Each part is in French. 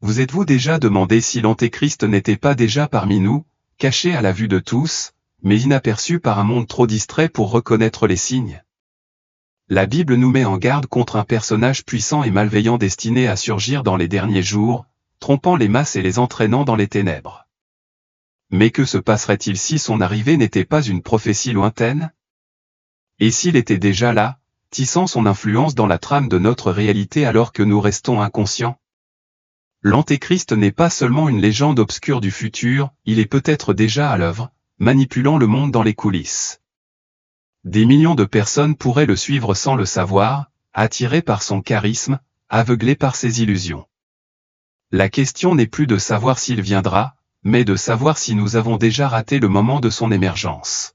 Vous êtes-vous déjà demandé si l'Antéchrist n'était pas déjà parmi nous, caché à la vue de tous, mais inaperçu par un monde trop distrait pour reconnaître les signes? La Bible nous met en garde contre un personnage puissant et malveillant destiné à surgir dans les derniers jours, trompant les masses et les entraînant dans les ténèbres. Mais que se passerait-il si son arrivée n'était pas une prophétie lointaine? Et s'il était déjà là, tissant son influence dans la trame de notre réalité alors que nous restons inconscients? L'Antéchrist n'est pas seulement une légende obscure du futur, il est peut-être déjà à l'œuvre, manipulant le monde dans les coulisses. Des millions de personnes pourraient le suivre sans le savoir, attirés par son charisme, aveuglés par ses illusions. La question n'est plus de savoir s'il viendra, mais de savoir si nous avons déjà raté le moment de son émergence.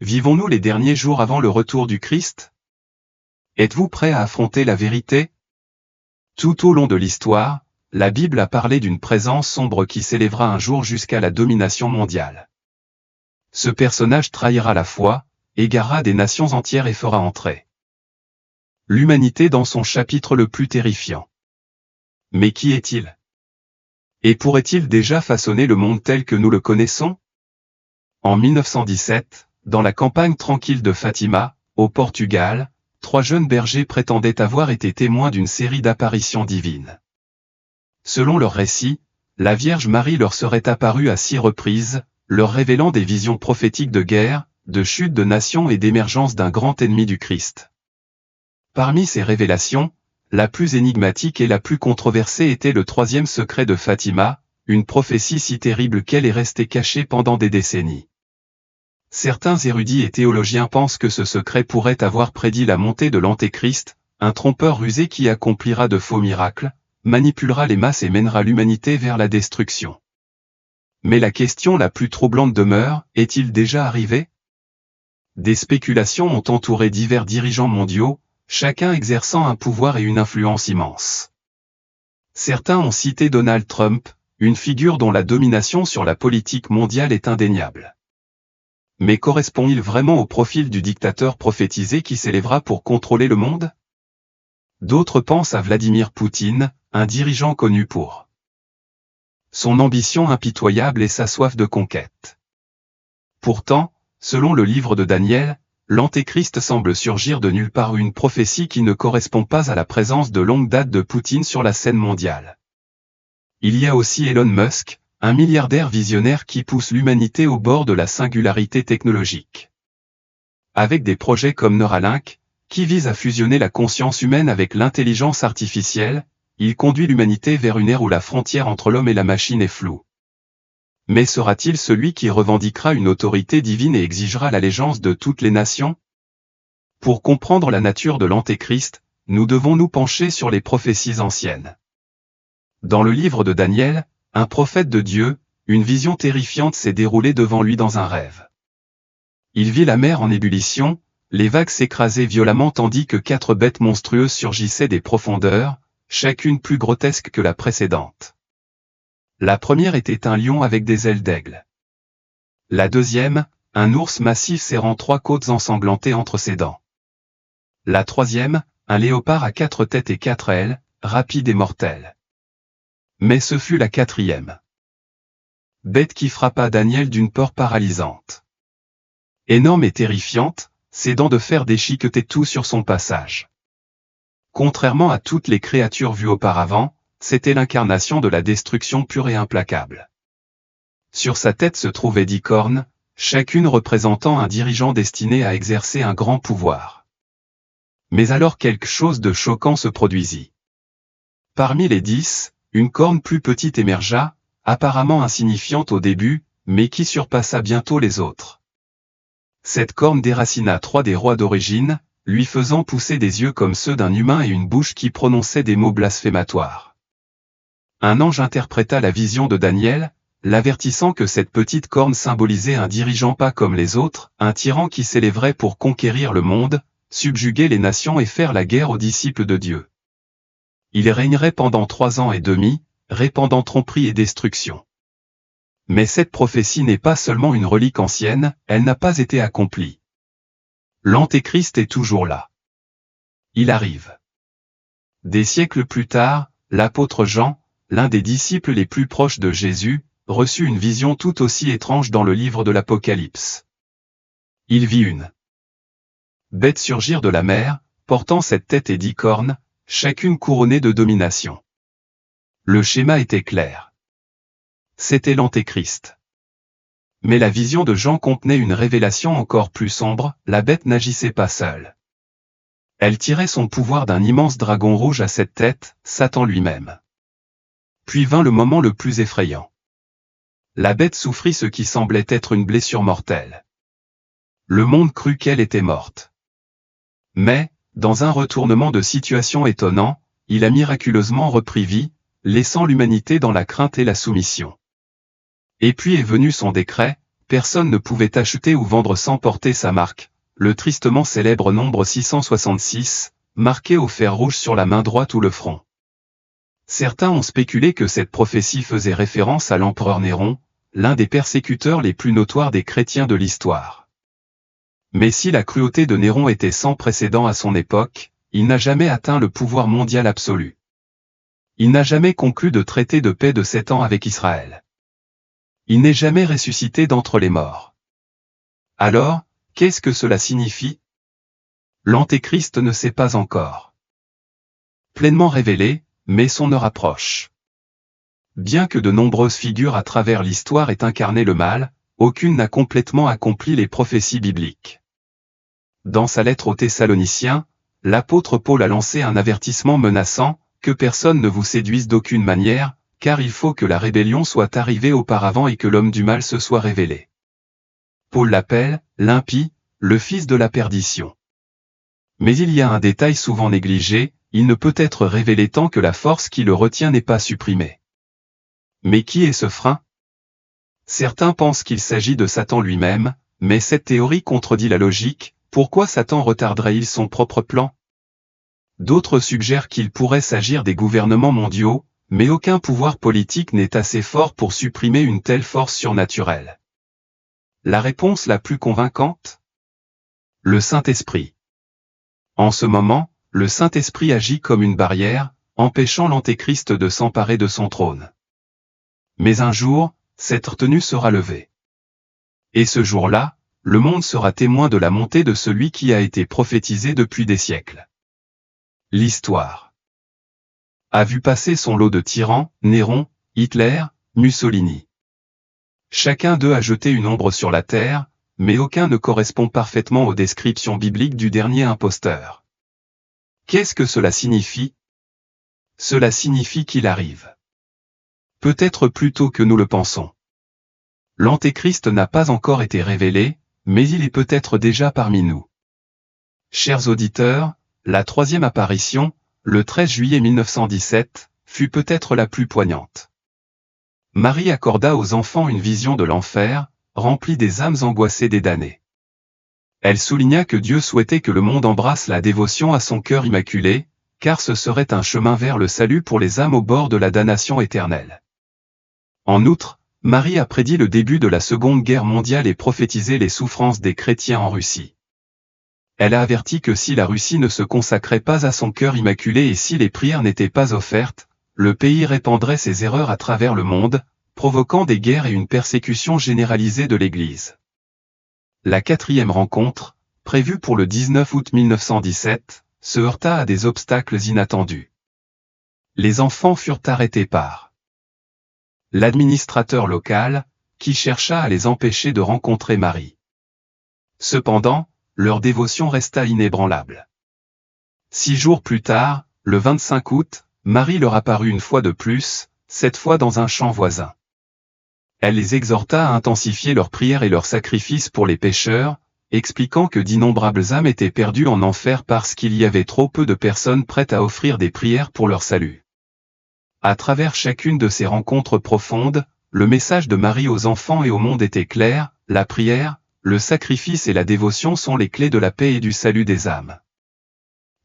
Vivons-nous les derniers jours avant le retour du Christ? Êtes-vous prêts à affronter la vérité? Tout au long de l'histoire, la Bible a parlé d'une présence sombre qui s'élèvera un jour jusqu'à la domination mondiale. Ce personnage trahira la foi, égarera des nations entières et fera entrer l'humanité dans son chapitre le plus terrifiant. Mais qui est-il? Et pourrait-il déjà façonner le monde tel que nous le connaissons? En 1917, dans la campagne tranquille de Fatima, au Portugal, 3 jeunes bergers prétendaient avoir été témoins d'une série d'apparitions divines. Selon leur récit, la Vierge Marie leur serait apparue à 6 reprises, leur révélant des visions prophétiques de guerre, de chute de nations et d'émergence d'un grand ennemi du Christ. Parmi ces révélations, la plus énigmatique et la plus controversée était le 3e secret de Fatima, une prophétie si terrible qu'elle est restée cachée pendant des décennies. Certains érudits et théologiens pensent que ce secret pourrait avoir prédit la montée de l'Antéchrist, un trompeur rusé qui accomplira de faux miracles, manipulera les masses et mènera l'humanité vers la destruction. Mais la question la plus troublante demeure, est-il déjà arrivé? Des spéculations ont entouré divers dirigeants mondiaux, chacun exerçant un pouvoir et une influence immense. Certains ont cité Donald Trump, une figure dont la domination sur la politique mondiale est indéniable. Mais correspond-il vraiment au profil du dictateur prophétisé qui s'élèvera pour contrôler le monde? D'autres pensent à Vladimir Poutine, un dirigeant connu pour son ambition impitoyable et sa soif de conquête. Pourtant, selon le livre de Daniel, l'Antéchrist semble surgir de nulle part, une prophétie qui ne correspond pas à la présence de longue date de Poutine sur la scène mondiale. Il y a aussi Elon Musk, un milliardaire visionnaire qui pousse l'humanité au bord de la singularité technologique. Avec des projets comme Neuralink, qui vise à fusionner la conscience humaine avec l'intelligence artificielle, il conduit l'humanité vers une ère où la frontière entre l'homme et la machine est floue. Mais sera-t-il celui qui revendiquera une autorité divine et exigera l'allégeance de toutes les nations? Pour comprendre la nature de l'Antéchrist, nous devons nous pencher sur les prophéties anciennes. Dans le livre de Daniel, un prophète de Dieu, une vision terrifiante s'est déroulée devant lui dans un rêve. Il vit la mer en ébullition, les vagues s'écrasaient violemment tandis que 4 bêtes monstrueuses surgissaient des profondeurs, chacune plus grotesque que la précédente. La première était un lion avec des ailes d'aigle. La deuxième, un ours massif serrant 3 côtes ensanglantées entre ses dents. La troisième, un léopard à 4 têtes et 4 ailes, rapide et mortel. Mais ce fut la 4e bête qui frappa Daniel d'une peur paralysante. Énorme et terrifiante, ses dents de fer déchiquetaient tout sur son passage. Contrairement à toutes les créatures vues auparavant, c'était l'incarnation de la destruction pure et implacable. Sur sa tête se trouvaient 10 cornes, chacune représentant un dirigeant destiné à exercer un grand pouvoir. Mais alors quelque chose de choquant se produisit. Parmi les 10, une corne plus petite émergea, apparemment insignifiante au début, mais qui surpassa bientôt les autres. Cette corne déracina 3 des rois d'origine, lui faisant pousser des yeux comme ceux d'un humain et une bouche qui prononçait des mots blasphématoires. Un ange interpréta la vision de Daniel, l'avertissant que cette petite corne symbolisait un dirigeant pas comme les autres, un tyran qui s'élèverait pour conquérir le monde, subjuguer les nations et faire la guerre aux disciples de Dieu. Il régnerait pendant 3 ans et demi, répandant tromperie et destruction. Mais cette prophétie n'est pas seulement une relique ancienne, elle n'a pas été accomplie. L'Antéchrist est toujours là. Il arrive. Des siècles plus tard, l'apôtre Jean, l'un des disciples les plus proches de Jésus, reçut une vision tout aussi étrange dans le livre de l'Apocalypse. Il vit une bête surgir de la mer, portant 7 têtes et 10 cornes, chacune couronnée de domination. Le schéma était clair. C'était l'Antéchrist. Mais la vision de Jean contenait une révélation encore plus sombre, la bête n'agissait pas seule. Elle tirait son pouvoir d'un immense dragon rouge à 7 têtes, Satan lui-même. Puis vint le moment le plus effrayant. La bête souffrit ce qui semblait être une blessure mortelle. Le monde crut qu'elle était morte. Mais, dans un retournement de situation étonnant, il a miraculeusement repris vie, laissant l'humanité dans la crainte et la soumission. Et puis est venu son décret, personne ne pouvait acheter ou vendre sans porter sa marque, le tristement célèbre nombre 666, marqué au fer rouge sur la main droite ou le front. Certains ont spéculé que cette prophétie faisait référence à l'empereur Néron, l'un des persécuteurs les plus notoires des chrétiens de l'histoire. Mais si la cruauté de Néron était sans précédent à son époque, il n'a jamais atteint le pouvoir mondial absolu. Il n'a jamais conclu de traité de paix de 7 ans avec Israël. Il n'est jamais ressuscité d'entre les morts. Alors, qu'est-ce que cela signifie? L'Antéchrist ne sait pas encore pleinement révélé, mais son heure approche. Bien que de nombreuses figures à travers l'histoire aient incarné le mal, aucune n'a complètement accompli les prophéties bibliques. Dans sa lettre aux Thessaloniciens, l'apôtre Paul a lancé un avertissement menaçant, que personne ne vous séduise d'aucune manière, car il faut que la rébellion soit arrivée auparavant et que l'homme du mal se soit révélé. Paul l'appelle, l'impie, le fils de la perdition. Mais il y a un détail souvent négligé, il ne peut être révélé tant que la force qui le retient n'est pas supprimée. Mais qui est ce frein? Certains pensent qu'il s'agit de Satan lui-même, mais cette théorie contredit la logique, pourquoi Satan retarderait-il son propre plan? D'autres suggèrent qu'il pourrait s'agir des gouvernements mondiaux, mais aucun pouvoir politique n'est assez fort pour supprimer une telle force surnaturelle. La réponse la plus convaincante? Le Saint-Esprit. En ce moment, le Saint-Esprit agit comme une barrière, empêchant l'Antéchrist de s'emparer de son trône. Mais un jour, cette retenue sera levée. Et ce jour-là, le monde sera témoin de la montée de celui qui a été prophétisé depuis des siècles. L'histoire a vu passer son lot de tyrans, Néron, Hitler, Mussolini. Chacun d'eux a jeté une ombre sur la terre, mais aucun ne correspond parfaitement aux descriptions bibliques du dernier imposteur. Qu'est-ce que cela signifie? Cela signifie qu'il arrive. Peut-être plus tôt que nous le pensons. L'Antéchrist n'a pas encore été révélé, mais il est peut-être déjà parmi nous. Chers auditeurs, la 3e apparition, le 13 juillet 1917, fut peut-être la plus poignante. Marie accorda aux enfants une vision de l'enfer, remplie des âmes angoissées des damnés. Elle souligna que Dieu souhaitait que le monde embrasse la dévotion à son cœur immaculé, car ce serait un chemin vers le salut pour les âmes au bord de la damnation éternelle. En outre, Marie a prédit le début de la Seconde Guerre mondiale et prophétisé les souffrances des chrétiens en Russie. Elle a averti que si la Russie ne se consacrait pas à son cœur immaculé et si les prières n'étaient pas offertes, le pays répandrait ses erreurs à travers le monde, provoquant des guerres et une persécution généralisée de l'Église. La 4e rencontre, prévue pour le 19 août 1917, se heurta à des obstacles inattendus. Les enfants furent arrêtés par l'administrateur local, qui chercha à les empêcher de rencontrer Marie. Cependant, leur dévotion resta inébranlable. 6 jours plus tard, le 25 août, Marie leur apparut une fois de plus, cette fois dans un champ voisin. Elle les exhorta à intensifier leurs prières et leurs sacrifices pour les pécheurs, expliquant que d'innombrables âmes étaient perdues en enfer parce qu'il y avait trop peu de personnes prêtes à offrir des prières pour leur salut. À travers chacune de ces rencontres profondes, le message de Marie aux enfants et au monde était clair, la prière, le sacrifice et la dévotion sont les clés de la paix et du salut des âmes.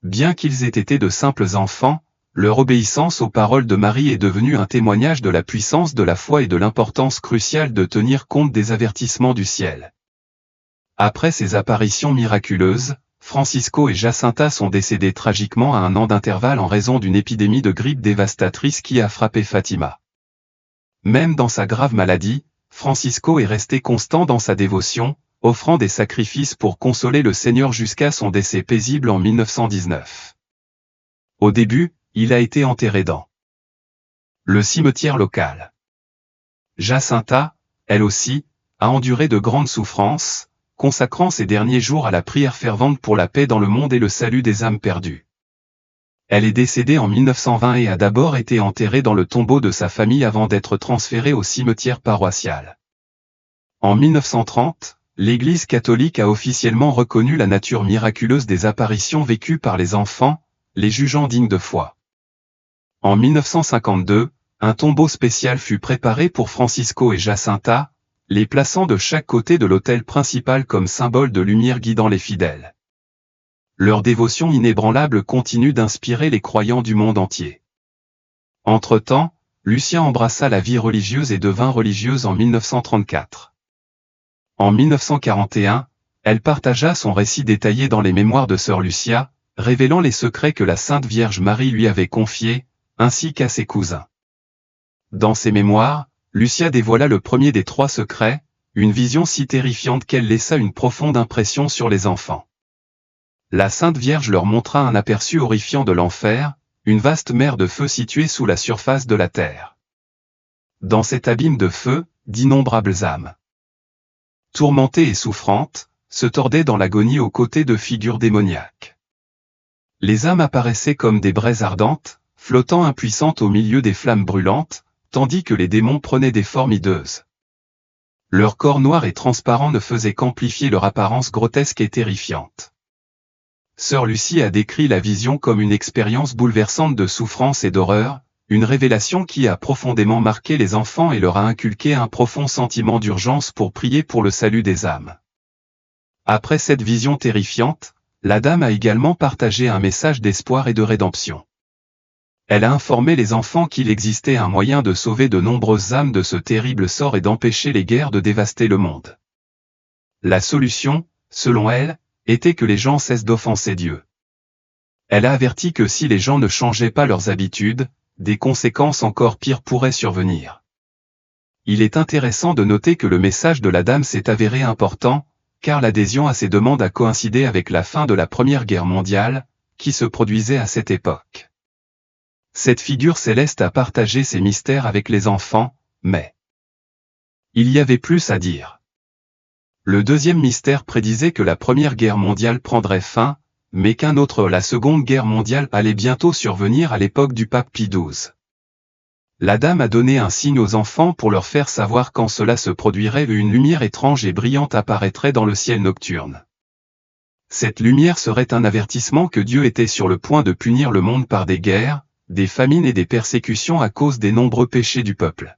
Bien qu'ils aient été de simples enfants, leur obéissance aux paroles de Marie est devenue un témoignage de la puissance de la foi et de l'importance cruciale de tenir compte des avertissements du ciel. Après ces apparitions miraculeuses, Francisco et Jacinta sont décédés tragiquement à 1 an d'intervalle en raison d'une épidémie de grippe dévastatrice qui a frappé Fatima. Même dans sa grave maladie, Francisco est resté constant dans sa dévotion, offrant des sacrifices pour consoler le Seigneur jusqu'à son décès paisible en 1919. Au début, il a été enterré dans le cimetière local. Jacinta, elle aussi, a enduré de grandes souffrances, consacrant ses derniers jours à la prière fervente pour la paix dans le monde et le salut des âmes perdues. Elle est décédée en 1920 et a d'abord été enterrée dans le tombeau de sa famille avant d'être transférée au cimetière paroissial. En 1930, l'Église catholique a officiellement reconnu la nature miraculeuse des apparitions vécues par les enfants, les jugeant dignes de foi. En 1952, un tombeau spécial fut préparé pour Francisco et Jacinta, les plaçant de chaque côté de l'autel principal comme symbole de lumière guidant les fidèles. Leur dévotion inébranlable continue d'inspirer les croyants du monde entier. Entre-temps, Lucia embrassa la vie religieuse et devint religieuse en 1934. En 1941, elle partagea son récit détaillé dans les mémoires de Sœur Lucia, révélant les secrets que la Sainte Vierge Marie lui avait confiés, ainsi qu'à ses cousins. Dans ses mémoires, Lucia dévoila le premier des 3 secrets, une vision si terrifiante qu'elle laissa une profonde impression sur les enfants. La Sainte Vierge leur montra un aperçu horrifiant de l'enfer, une vaste mer de feu située sous la surface de la terre. Dans cet abîme de feu, d'innombrables âmes, tourmentées et souffrantes, se tordaient dans l'agonie aux côtés de figures démoniaques. Les âmes apparaissaient comme des braises ardentes, flottant impuissantes au milieu des flammes brûlantes, tandis que les démons prenaient des formes hideuses. Leur corps noir et transparent ne faisait qu'amplifier leur apparence grotesque et terrifiante. Sœur Lucie a décrit la vision comme une expérience bouleversante de souffrance et d'horreur, une révélation qui a profondément marqué les enfants et leur a inculqué un profond sentiment d'urgence pour prier pour le salut des âmes. Après cette vision terrifiante, la dame a également partagé un message d'espoir et de rédemption. Elle a informé les enfants qu'il existait un moyen de sauver de nombreuses âmes de ce terrible sort et d'empêcher les guerres de dévaster le monde. La solution, selon elle, était que les gens cessent d'offenser Dieu. Elle a averti que si les gens ne changeaient pas leurs habitudes, des conséquences encore pires pourraient survenir. Il est intéressant de noter que le message de la dame s'est avéré important, car l'adhésion à ces demandes a coïncidé avec la fin de la Première Guerre mondiale, qui se produisait à cette époque. Cette figure céleste a partagé ses mystères avec les enfants, mais il y avait plus à dire. Le deuxième mystère prédisait que la Première Guerre mondiale prendrait fin, mais qu'un autre, la Seconde Guerre mondiale, allait bientôt survenir à l'époque du pape Pie XII. La dame a donné un signe aux enfants pour leur faire savoir quand cela se produirait et une lumière étrange et brillante apparaîtrait dans le ciel nocturne. Cette lumière serait un avertissement que Dieu était sur le point de punir le monde par des guerres, des famines et des persécutions à cause des nombreux péchés du peuple.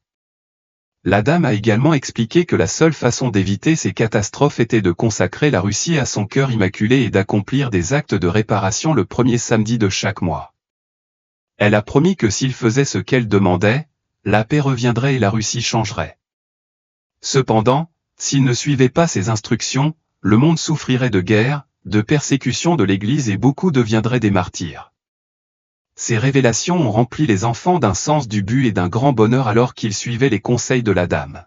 La dame a également expliqué que la seule façon d'éviter ces catastrophes était de consacrer la Russie à son cœur immaculé et d'accomplir des actes de réparation le premier samedi de chaque mois. Elle a promis que s'il faisait ce qu'elle demandait, la paix reviendrait et la Russie changerait. Cependant, s'il ne suivait pas ces instructions, le monde souffrirait de guerre, de persécution de l'Église et beaucoup deviendraient des martyrs. Ces révélations ont rempli les enfants d'un sens du but et d'un grand bonheur alors qu'ils suivaient les conseils de la dame.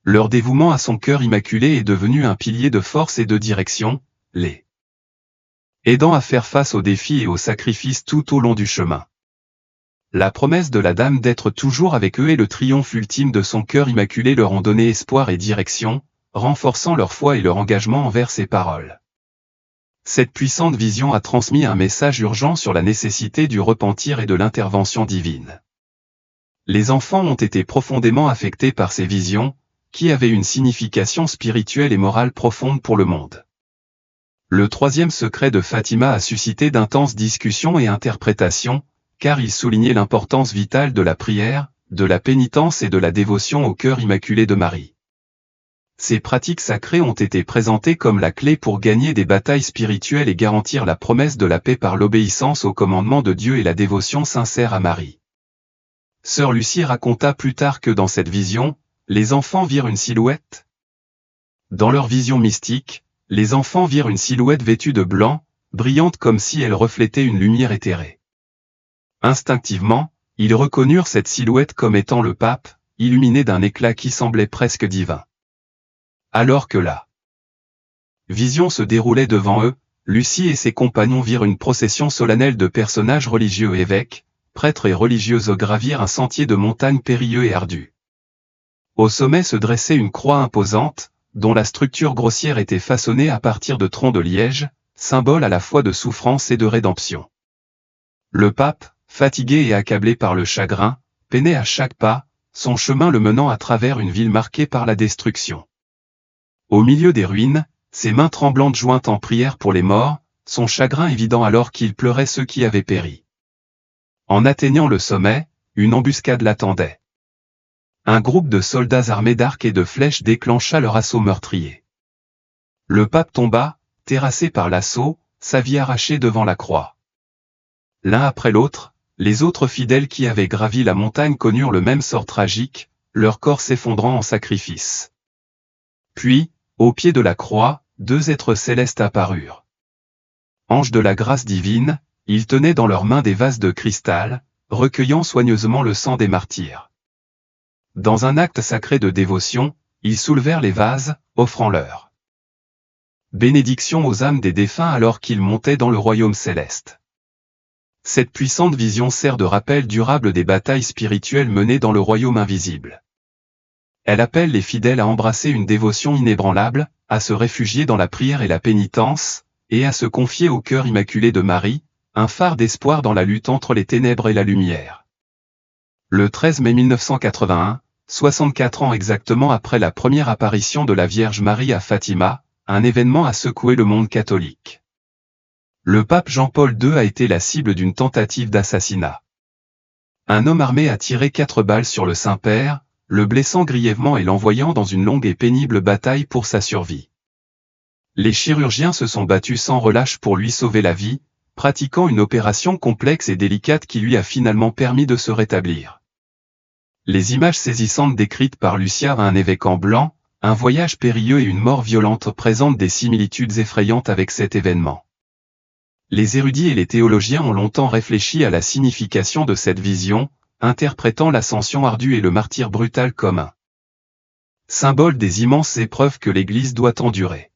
Leur dévouement à son cœur immaculé est devenu un pilier de force et de direction, les aidant à faire face aux défis et aux sacrifices tout au long du chemin. La promesse de la dame d'être toujours avec eux et le triomphe ultime de son cœur immaculé leur ont donné espoir et direction, renforçant leur foi et leur engagement envers ses paroles. Cette puissante vision a transmis un message urgent sur la nécessité du repentir et de l'intervention divine. Les enfants ont été profondément affectés par ces visions, qui avaient une signification spirituelle et morale profonde pour le monde. Le troisième secret de Fatima a suscité d'intenses discussions et interprétations, car il soulignait l'importance vitale de la prière, de la pénitence et de la dévotion au cœur immaculé de Marie. Ces pratiques sacrées ont été présentées comme la clé pour gagner des batailles spirituelles et garantir la promesse de la paix par l'obéissance aux commandements de Dieu et la dévotion sincère à Marie. Sœur Lucie raconta plus tard que dans cette vision, les enfants virent une silhouette. Dans leur vision mystique, les enfants virent une silhouette vêtue de blanc, brillante comme si elle reflétait une lumière éthérée. Instinctivement, ils reconnurent cette silhouette comme étant le pape, illuminé d'un éclat qui semblait presque divin. Alors que la vision se déroulait devant eux, Lucie et ses compagnons virent une procession solennelle de personnages religieux, évêques, prêtres et religieuses gravir un sentier de montagne périlleux et ardu. Au sommet se dressait une croix imposante, dont la structure grossière était façonnée à partir de troncs de liège, symbole à la fois de souffrance et de rédemption. Le pape, fatigué et accablé par le chagrin, peinait à chaque pas, son chemin le menant à travers une ville marquée par la destruction. Au milieu des ruines, ses mains tremblantes jointes en prière pour les morts, son chagrin évident alors qu'il pleurait ceux qui avaient péri. En atteignant le sommet, une embuscade l'attendait. Un groupe de soldats armés d'arcs et de flèches déclencha leur assaut meurtrier. Le pape tomba, terrassé par l'assaut, sa vie arrachée devant la croix. L'un après l'autre, les autres fidèles qui avaient gravi la montagne connurent le même sort tragique, leur corps s'effondrant en sacrifice. Puis, au pied de la croix, deux êtres célestes apparurent. Anges de la grâce divine, ils tenaient dans leurs mains des vases de cristal, recueillant soigneusement le sang des martyrs. Dans un acte sacré de dévotion, ils soulevèrent les vases, offrant leur bénédiction aux âmes des défunts alors qu'ils montaient dans le royaume céleste. Cette puissante vision sert de rappel durable des batailles spirituelles menées dans le royaume invisible. Elle appelle les fidèles à embrasser une dévotion inébranlable, à se réfugier dans la prière et la pénitence, et à se confier au cœur immaculé de Marie, un phare d'espoir dans la lutte entre les ténèbres et la lumière. Le 13 mai 1981, 64 ans exactement après la première apparition de la Vierge Marie à Fatima, un événement a secoué le monde catholique. Le pape Jean-Paul II a été la cible d'une tentative d'assassinat. Un homme armé a tiré 4 balles sur le Saint-Père, le blessant grièvement et l'envoyant dans une longue et pénible bataille pour sa survie. Les chirurgiens se sont battus sans relâche pour lui sauver la vie, pratiquant une opération complexe et délicate qui lui a finalement permis de se rétablir. Les images saisissantes décrites par Lucia à un évêque en blanc, un voyage périlleux et une mort violente présentent des similitudes effrayantes avec cet événement. Les érudits et les théologiens ont longtemps réfléchi à la signification de cette vision, interprétant l'ascension ardue et le martyre brutal comme un symbole des immenses épreuves que l'Église doit endurer.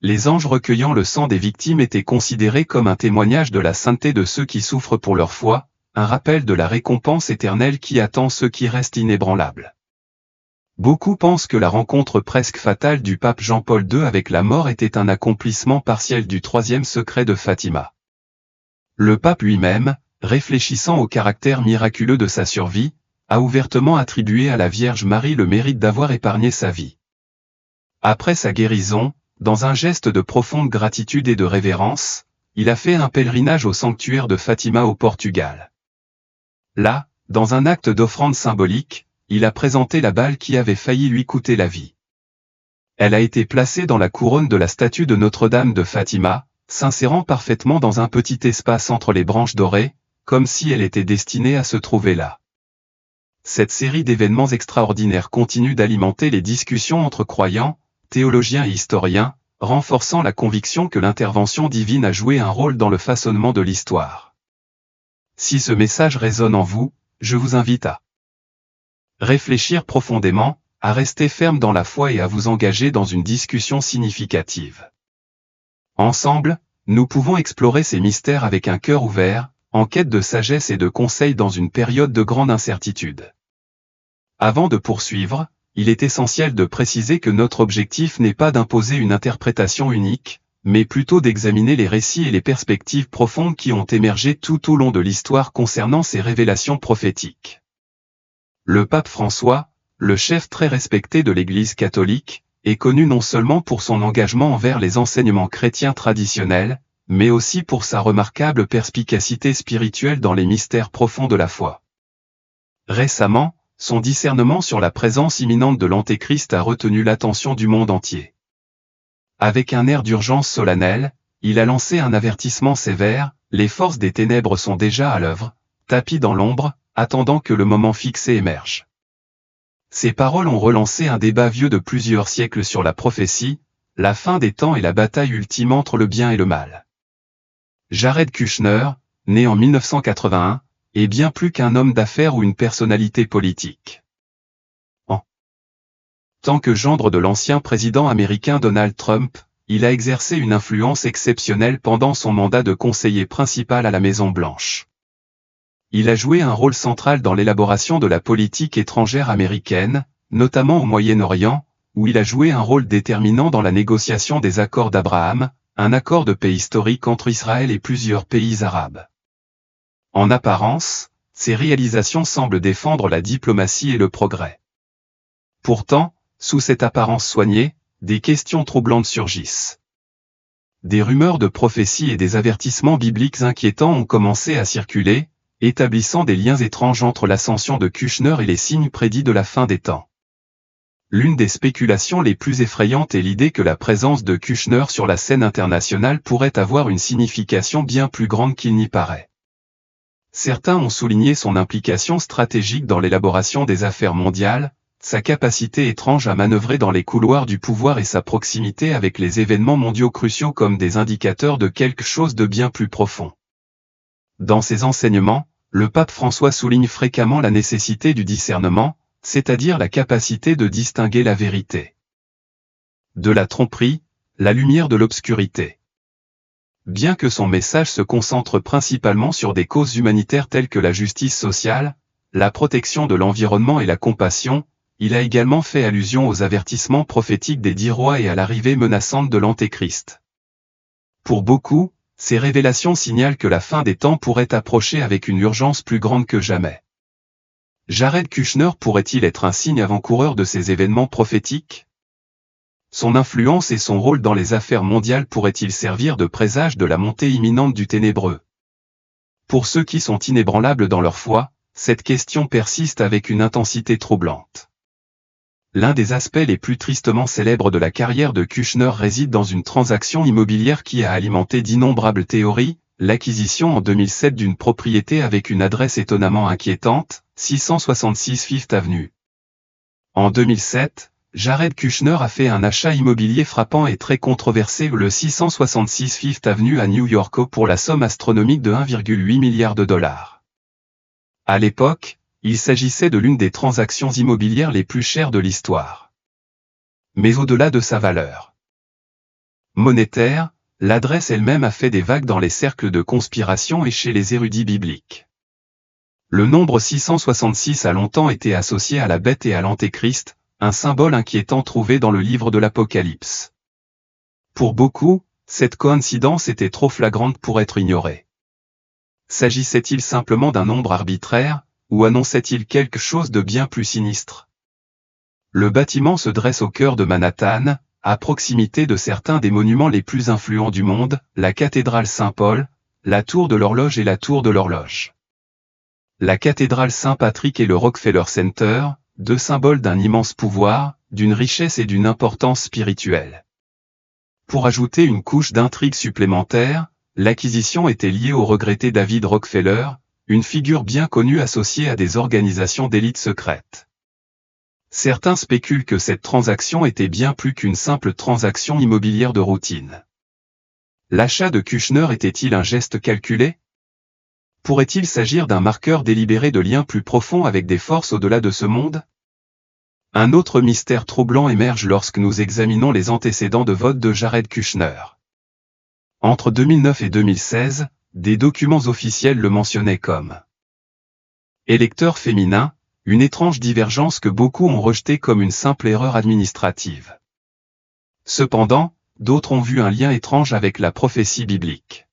Les anges recueillant le sang des victimes étaient considérés comme un témoignage de la sainteté de ceux qui souffrent pour leur foi, un rappel de la récompense éternelle qui attend ceux qui restent inébranlables. Beaucoup pensent que la rencontre presque fatale du pape Jean-Paul II avec la mort était un accomplissement partiel du troisième secret de Fatima. Le pape lui-même, réfléchissant au caractère miraculeux de sa survie, a ouvertement attribué à la Vierge Marie le mérite d'avoir épargné sa vie. Après sa guérison, dans un geste de profonde gratitude et de révérence, il a fait un pèlerinage au sanctuaire de Fatima au Portugal. Là, dans un acte d'offrande symbolique, il a présenté la balle qui avait failli lui coûter la vie. Elle a été placée dans la couronne de la statue de Notre-Dame de Fatima, s'insérant parfaitement dans un petit espace entre les branches dorées, comme si elle était destinée à se trouver là. Cette série d'événements extraordinaires continue d'alimenter les discussions entre croyants, théologiens et historiens, renforçant la conviction que l'intervention divine a joué un rôle dans le façonnement de l'histoire. Si ce message résonne en vous, je vous invite à réfléchir profondément, à rester ferme dans la foi et à vous engager dans une discussion significative. Ensemble, nous pouvons explorer ces mystères avec un cœur ouvert, en quête de sagesse et de conseils dans une période de grande incertitude. Avant de poursuivre, il est essentiel de préciser que notre objectif n'est pas d'imposer une interprétation unique, mais plutôt d'examiner les récits et les perspectives profondes qui ont émergé tout au long de l'histoire concernant ces révélations prophétiques. Le pape François, le chef très respecté de l'Église catholique, est connu non seulement pour son engagement envers les enseignements chrétiens traditionnels, mais aussi pour sa remarquable perspicacité spirituelle dans les mystères profonds de la foi. Récemment, son discernement sur la présence imminente de l'Antéchrist a retenu l'attention du monde entier. Avec un air d'urgence solennelle, il a lancé un avertissement sévère, les forces des ténèbres sont déjà à l'œuvre, tapies dans l'ombre, attendant que le moment fixé émerge. Ces paroles ont relancé un débat vieux de plusieurs siècles sur la prophétie, la fin des temps et la bataille ultime entre le bien et le mal. Jared Kushner, né en 1981, est bien plus qu'un homme d'affaires ou une personnalité politique. En tant que gendre de l'ancien président américain Donald Trump, il a exercé une influence exceptionnelle pendant son mandat de conseiller principal à la Maison-Blanche. Il a joué un rôle central dans l'élaboration de la politique étrangère américaine, notamment au Moyen-Orient, où il a joué un rôle déterminant dans la négociation des accords d'Abraham, un accord de paix historique entre Israël et plusieurs pays arabes. En apparence, ses réalisations semblent défendre la diplomatie et le progrès. Pourtant, sous cette apparence soignée, des questions troublantes surgissent. Des rumeurs de prophéties et des avertissements bibliques inquiétants ont commencé à circuler, établissant des liens étranges entre l'ascension de Kushner et les signes prédits de la fin des temps. L'une des spéculations les plus effrayantes est l'idée que la présence de Kushner sur la scène internationale pourrait avoir une signification bien plus grande qu'il n'y paraît. Certains ont souligné son implication stratégique dans l'élaboration des affaires mondiales, sa capacité étrange à manœuvrer dans les couloirs du pouvoir et sa proximité avec les événements mondiaux cruciaux comme des indicateurs de quelque chose de bien plus profond. Dans ses enseignements, le pape François souligne fréquemment la nécessité du discernement, c'est-à-dire la capacité de distinguer la vérité de la tromperie, la lumière de l'obscurité. Bien que son message se concentre principalement sur des causes humanitaires telles que la justice sociale, la protection de l'environnement et la compassion, il a également fait allusion aux avertissements prophétiques des 10 rois et à l'arrivée menaçante de l'Antéchrist. Pour beaucoup, ces révélations signalent que la fin des temps pourrait approcher avec une urgence plus grande que jamais. Jared Kushner pourrait-il être un signe avant-coureur de ces événements prophétiques? Son influence et son rôle dans les affaires mondiales pourraient-ils servir de présage de la montée imminente du ténébreux? Pour ceux qui sont inébranlables dans leur foi, cette question persiste avec une intensité troublante. L'un des aspects les plus tristement célèbres de la carrière de Kushner réside dans une transaction immobilière qui a alimenté d'innombrables théories, l'acquisition en 2007 d'une propriété avec une adresse étonnamment inquiétante, 666 Fifth Avenue. En 2007, Jared Kushner a fait un achat immobilier frappant et très controversé le 666 Fifth Avenue à New York pour la somme astronomique de 1,8 milliard de dollars. À l'époque, il s'agissait de l'une des transactions immobilières les plus chères de l'histoire. Mais au-delà de sa valeur monétaire, l'adresse elle-même a fait des vagues dans les cercles de conspiration et chez les érudits bibliques. Le nombre 666 a longtemps été associé à la bête et à l'Antéchrist, un symbole inquiétant trouvé dans le livre de l'Apocalypse. Pour beaucoup, cette coïncidence était trop flagrante pour être ignorée. S'agissait-il simplement d'un nombre arbitraire, ou annonçait-il quelque chose de bien plus sinistre? Le bâtiment se dresse au cœur de Manhattan, à proximité de certains des monuments les plus influents du monde, la cathédrale Saint-Paul, la tour de l'horloge et la tour de l'horloge. La cathédrale Saint-Patrick et le Rockefeller Center, deux symboles d'un immense pouvoir, d'une richesse et d'une importance spirituelle. Pour ajouter une couche d'intrigue supplémentaire, l'acquisition était liée au regretté David Rockefeller, une figure bien connue associée à des organisations d'élite secrètes. Certains spéculent que cette transaction était bien plus qu'une simple transaction immobilière de routine. L'achat de Kushner était-il un geste calculé? Pourrait-il s'agir d'un marqueur délibéré de liens plus profonds avec des forces au-delà de ce monde? Un autre mystère troublant émerge lorsque nous examinons les antécédents de vote de Jared Kushner. Entre 2009 et 2016, des documents officiels le mentionnaient comme électeur féminin, une étrange divergence que beaucoup ont rejetée comme une simple erreur administrative. Cependant, d'autres ont vu un lien étrange avec la prophétie biblique.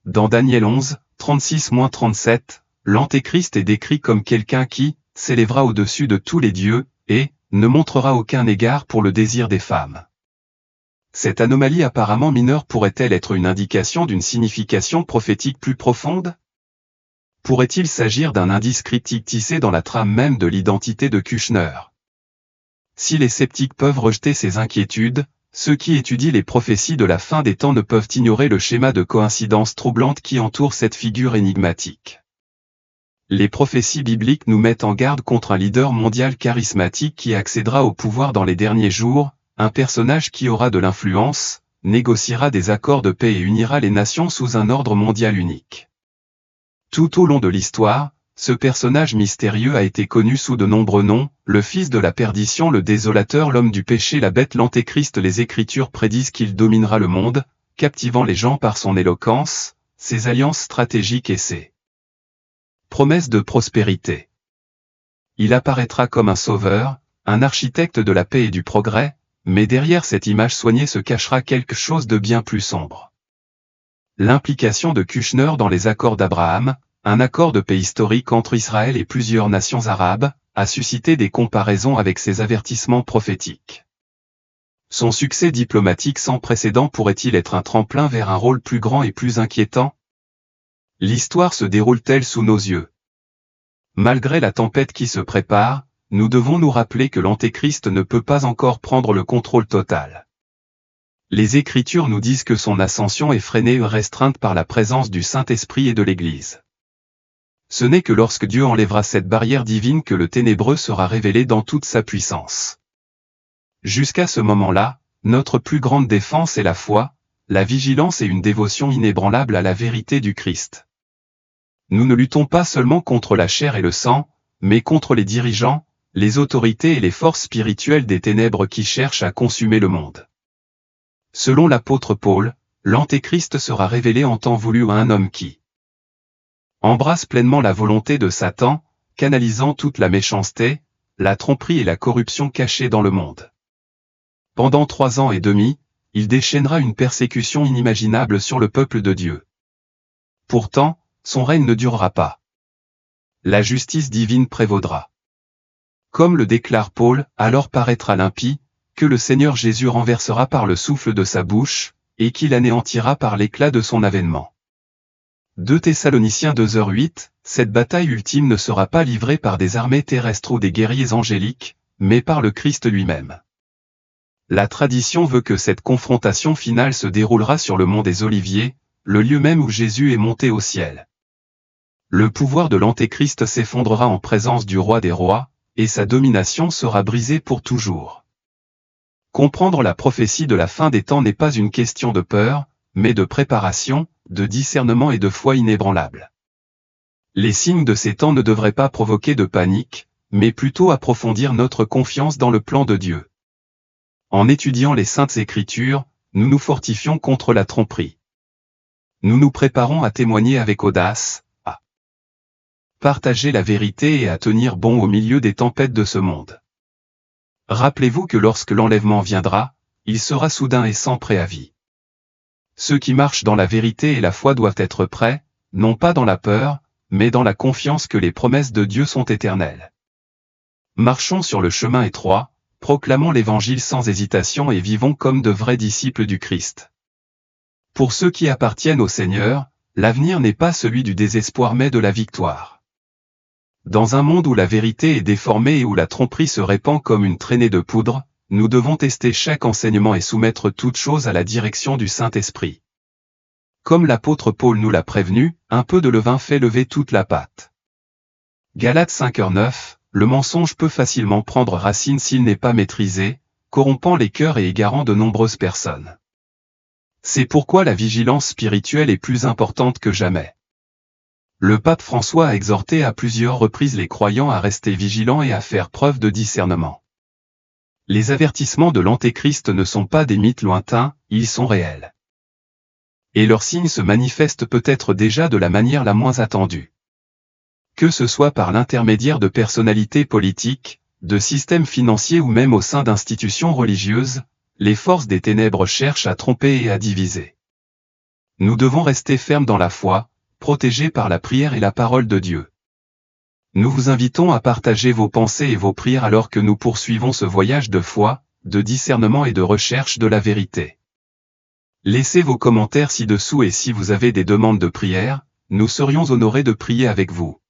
Dans Daniel 11, 36-37, l'Antéchrist est décrit comme quelqu'un qui s'élèvera au-dessus de tous les dieux, et ne montrera aucun égard pour le désir des femmes. Cette anomalie apparemment mineure pourrait-elle être une indication d'une signification prophétique plus profonde? Pourrait-il s'agir d'un indice cryptique tissé dans la trame même de l'identité de Kushner? Si les sceptiques peuvent rejeter ces inquiétudes, ceux qui étudient les prophéties de la fin des temps ne peuvent ignorer le schéma de coïncidence troublante qui entoure cette figure énigmatique. Les prophéties bibliques nous mettent en garde contre un leader mondial charismatique qui accédera au pouvoir dans les derniers jours, un personnage qui aura de l'influence, négociera des accords de paix et unira les nations sous un ordre mondial unique. Tout au long de l'histoire, ce personnage mystérieux a été connu sous de nombreux noms, le fils de la perdition, le désolateur, l'homme du péché, la bête, l'antéchrist. Les Écritures prédisent qu'il dominera le monde, captivant les gens par son éloquence, ses alliances stratégiques et ses promesses de prospérité. Il apparaîtra comme un sauveur, un architecte de la paix et du progrès, mais derrière cette image soignée se cachera quelque chose de bien plus sombre. L'implication de Kushner dans les accords d'Abraham, un accord de paix historique entre Israël et plusieurs nations arabes, a suscité des comparaisons avec ses avertissements prophétiques. Son succès diplomatique sans précédent pourrait-il être un tremplin vers un rôle plus grand et plus inquiétant? L'histoire se déroule-t-elle sous nos yeux? Malgré la tempête qui se prépare, nous devons nous rappeler que l'Antéchrist ne peut pas encore prendre le contrôle total. Les Écritures nous disent que son ascension est freinée et restreinte par la présence du Saint-Esprit et de l'Église. Ce n'est que lorsque Dieu enlèvera cette barrière divine que le ténébreux sera révélé dans toute sa puissance. Jusqu'à ce moment-là, notre plus grande défense est la foi, la vigilance et une dévotion inébranlable à la vérité du Christ. Nous ne luttons pas seulement contre la chair et le sang, mais contre les dirigeants, les autorités et les forces spirituelles des ténèbres qui cherchent à consumer le monde. Selon l'apôtre Paul, l'Antéchrist sera révélé en temps voulu à un homme qui embrasse pleinement la volonté de Satan, canalisant toute la méchanceté, la tromperie et la corruption cachées dans le monde. Pendant 3 ans et demi, il déchaînera une persécution inimaginable sur le peuple de Dieu. Pourtant, son règne ne durera pas. La justice divine prévaudra. Comme le déclare Paul, alors paraîtra l'impie, que le Seigneur Jésus renversera par le souffle de sa bouche, et qu'il anéantira par l'éclat de son avènement. 2 Thessaloniciens 2h8, cette bataille ultime ne sera pas livrée par des armées terrestres ou des guerriers angéliques, mais par le Christ lui-même. La tradition veut que cette confrontation finale se déroulera sur le mont des Oliviers, le lieu même où Jésus est monté au ciel. Le pouvoir de l'Antéchrist s'effondrera en présence du roi des rois, et sa domination sera brisée pour toujours. Comprendre la prophétie de la fin des temps n'est pas une question de peur, mais de préparation, de discernement et de foi inébranlable. Les signes de ces temps ne devraient pas provoquer de panique, mais plutôt approfondir notre confiance dans le plan de Dieu. En étudiant les Saintes Écritures, nous nous fortifions contre la tromperie. Nous nous préparons à témoigner avec audace, à partager la vérité et à tenir bon au milieu des tempêtes de ce monde. Rappelez-vous que lorsque l'enlèvement viendra, il sera soudain et sans préavis. Ceux qui marchent dans la vérité et la foi doivent être prêts, non pas dans la peur, mais dans la confiance que les promesses de Dieu sont éternelles. Marchons sur le chemin étroit, proclamons l'Évangile sans hésitation et vivons comme de vrais disciples du Christ. Pour ceux qui appartiennent au Seigneur, l'avenir n'est pas celui du désespoir mais de la victoire. Dans un monde où la vérité est déformée et où la tromperie se répand comme une traînée de poudre, nous devons tester chaque enseignement et soumettre toute chose à la direction du Saint-Esprit. Comme l'apôtre Paul nous l'a prévenu, un peu de levain fait lever toute la pâte. Galates 5h9, le mensonge peut facilement prendre racine s'il n'est pas maîtrisé, corrompant les cœurs et égarant de nombreuses personnes. C'est pourquoi la vigilance spirituelle est plus importante que jamais. Le pape François a exhorté à plusieurs reprises les croyants à rester vigilants et à faire preuve de discernement. Les avertissements de l'Antéchrist ne sont pas des mythes lointains, ils sont réels. Et leurs signes se manifestent peut-être déjà de la manière la moins attendue. Que ce soit par l'intermédiaire de personnalités politiques, de systèmes financiers ou même au sein d'institutions religieuses, les forces des ténèbres cherchent à tromper et à diviser. Nous devons rester fermes dans la foi, protégés par la prière et la parole de Dieu. Nous vous invitons à partager vos pensées et vos prières alors que nous poursuivons ce voyage de foi, de discernement et de recherche de la vérité. Laissez vos commentaires ci-dessous et si vous avez des demandes de prière, nous serions honorés de prier avec vous.